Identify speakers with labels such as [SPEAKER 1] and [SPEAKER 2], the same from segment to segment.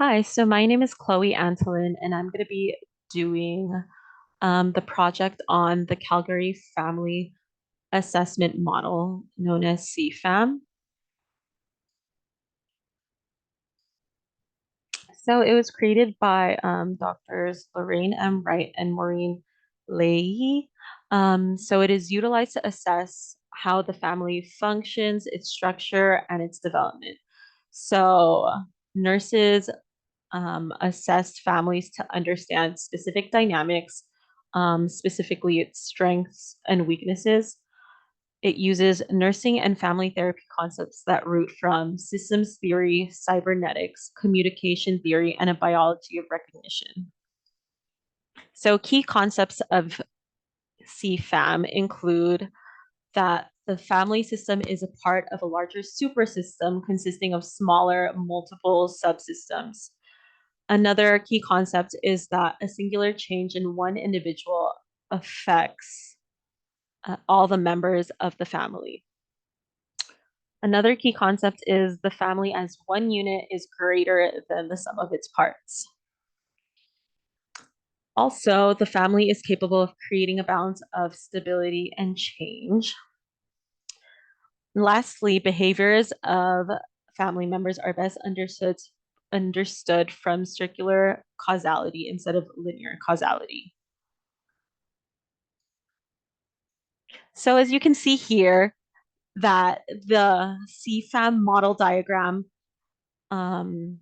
[SPEAKER 1] Hi, so my name is Chloe Antolin, and I'm going to be doing the project on the Calgary Family Assessment Model, known as CFAM. So it was created by doctors Lorraine M. Wright and Maureen Leahy. So it is utilized to assess how the family functions, its structure, and its development. So nurses assess families to understand specific dynamics, specifically its strengths and weaknesses. It uses nursing and family therapy concepts that root from systems theory, cybernetics, communication theory, and a biology of recognition. So, key concepts of CFAM include that the family system is a part of a larger super system consisting of smaller, multiple subsystems. Another key concept is that a singular change in one individual affects all the members of the family. Another key concept is the family as one unit is greater than the sum of its parts. Also, the family is capable of creating a balance of stability and change. Lastly, behaviors of family members are best understood from circular causality instead of linear causality. So as you can see here, that the CFAM model diagram um,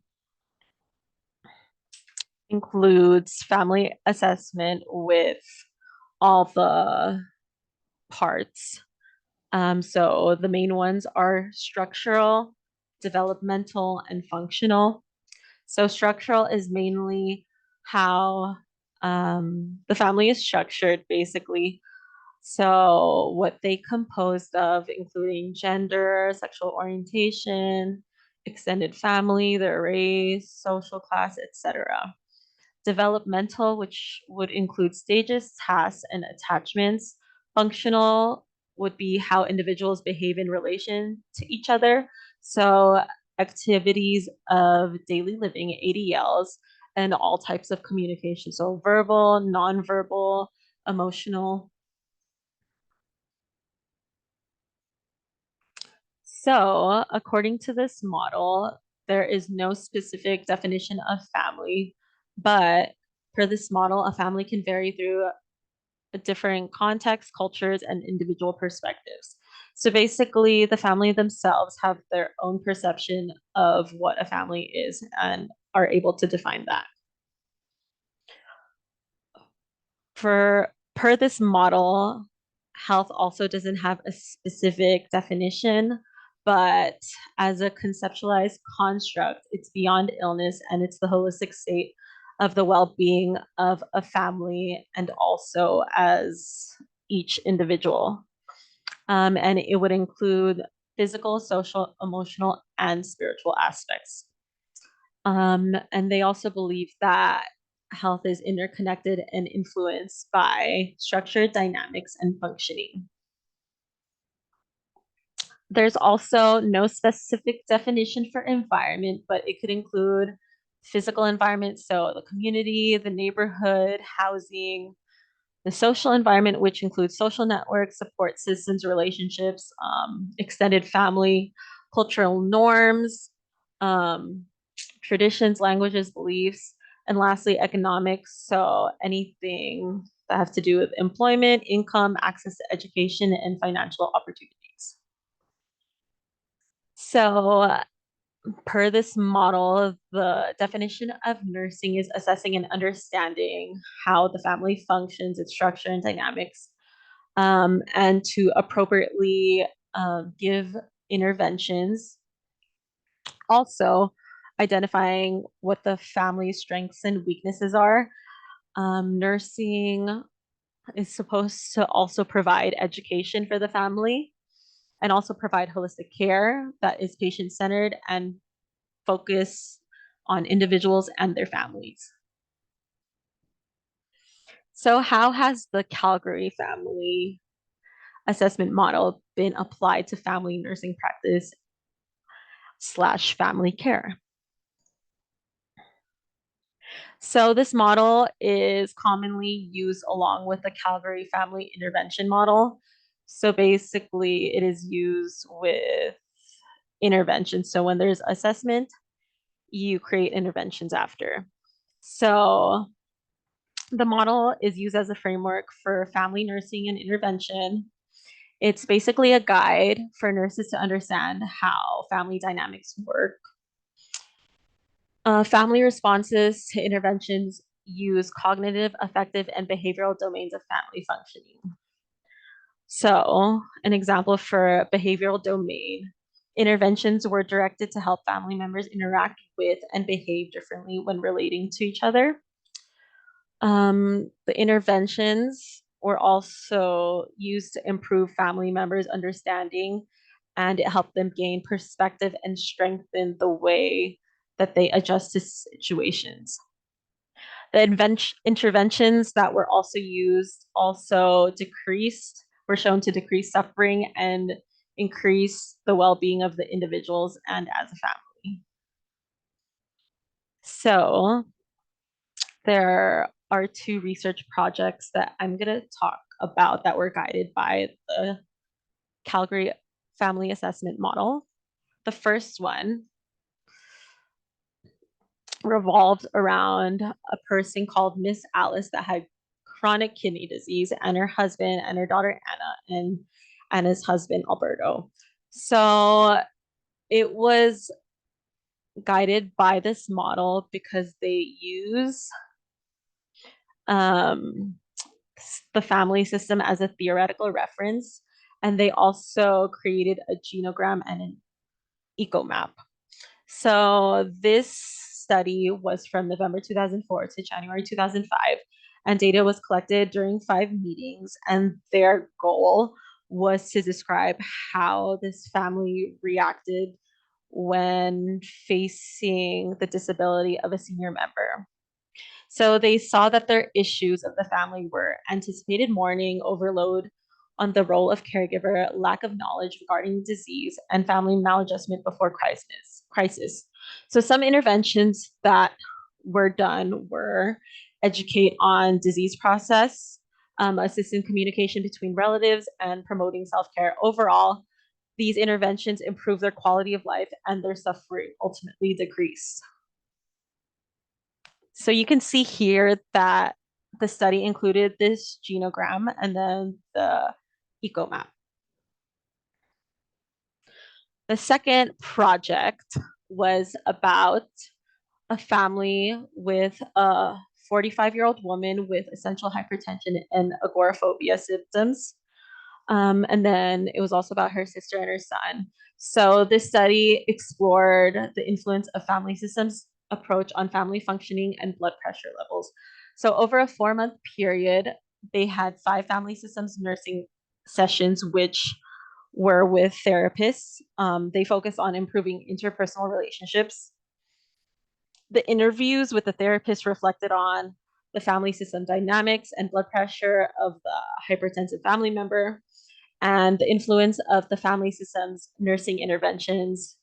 [SPEAKER 1] includes family assessment with all the parts. So the main ones are structural, developmental, and functional. So structural is mainly how the family is structured, basically. So what they composed of, including gender, sexual orientation, extended family, their race, social class, etc. Developmental, which would include stages, tasks, and attachments. Functional would be how individuals behave in relation to each other. So activities of daily living, ADLs, and all types of communication. So verbal, nonverbal, emotional. So, according to this model, there is no specific definition of family, but per this model, a family can vary through different contexts, cultures, and individual perspectives. So basically, the family themselves have their own perception of what a family is and are able to define that. For per this model, health also doesn't have a specific definition, but as a conceptualized construct, it's beyond illness and it's the holistic state of the well-being of a family and also as each individual. And it would include physical, social, emotional, and spiritual aspects. And they also believe that health is interconnected and influenced by structure, dynamics, and functioning. There's also no specific definition for environment, but it could include physical environment, so the community, the neighborhood, housing, the social environment, which includes social networks, support systems, relationships, extended family, cultural norms, um, traditions, languages, beliefs, and lastly, economics. So anything that has to do with employment, income, access to education, and financial opportunities. So per this model, the definition of nursing is assessing and understanding how the family functions, its structure and dynamics, and to appropriately give interventions. Also, identifying what the family's strengths and weaknesses are. Nursing is supposed to also provide education for the family and also provide holistic care that is patient centered and focus on individuals and their families. So, how has the Calgary family assessment model been applied to family nursing practice slash family care? So this model is commonly used along with the Calgary Family Intervention Model. So basically, it is used with intervention. So when there's assessment, you create interventions after. So the model is used as a framework for family nursing and intervention. It's basically a guide for nurses to understand how family dynamics work. Family responses to interventions use cognitive, affective, and behavioral domains of family functioning. So, an example for behavioral domain interventions were directed to help family members interact with and behave differently when relating to each other. The interventions were also used to improve family members' understanding, and it helped them gain perspective and strengthen the way that they adjust to situations. The interventions that were also used were shown to decrease suffering and increase the well-being of the individuals and as a family. So there are two research projects that I'm going to talk about that were guided by the Calgary Family Assessment Model. The first one revolved around a person called Miss Alice that had chronic kidney disease, and her husband and her daughter Anna and Anna's husband Alberto. So it was guided by this model because they use um, the family system as a theoretical reference, and they also created a genogram and an ecomap. So this study was from November 2004 to January 2005, and data was collected during 5 meetings, and their goal was to describe how this family reacted when facing the disability of a senior member. So they saw that their issues of the family were anticipated mourning, overload on the role of caregiver, lack of knowledge regarding disease, and family maladjustment before crisis. So some interventions that were done were educate on disease process, assist in communication between relatives, and promoting self-care. Overall, these interventions improve their quality of life and their suffering ultimately decreased. So you can see here that the study included this genogram and then the ecomap. The second project was about a family with a 45-year-old woman with essential hypertension and agoraphobia symptoms. And then it was also about her sister and her son. So this study explored the influence of family systems approach on family functioning and blood pressure levels. So over a 4-month period, they had 5 family systems nursing sessions, which were with therapists. They focus on improving interpersonal relationships. The interviews with the therapist reflected on the family system dynamics and blood pressure of the hypertensive family member, and the influence of the family system's nursing interventions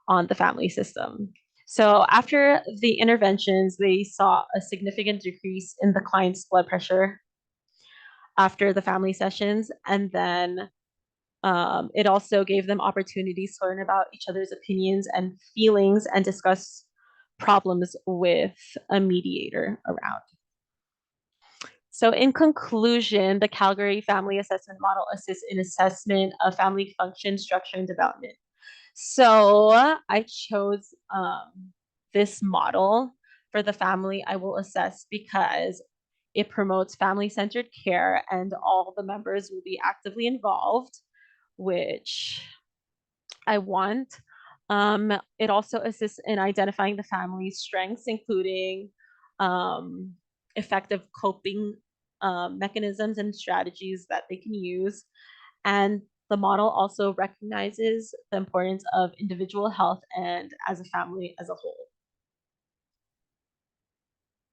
[SPEAKER 1] on the family system. So after the interventions, they saw a significant decrease in the client's blood pressure after the family sessions. And then it also gave them opportunities to learn about each other's opinions and feelings and discuss problems with a mediator around. So in conclusion, the Calgary Family Assessment Model assists in assessment of family function, structure, and development. So I chose this model for the family I will assess because it promotes family-centered care and all the members will be actively involved, which I want. It also assists in identifying the family's strengths, including effective coping mechanisms and strategies that they can use. And the model also recognizes the importance of individual health and as a family as a whole.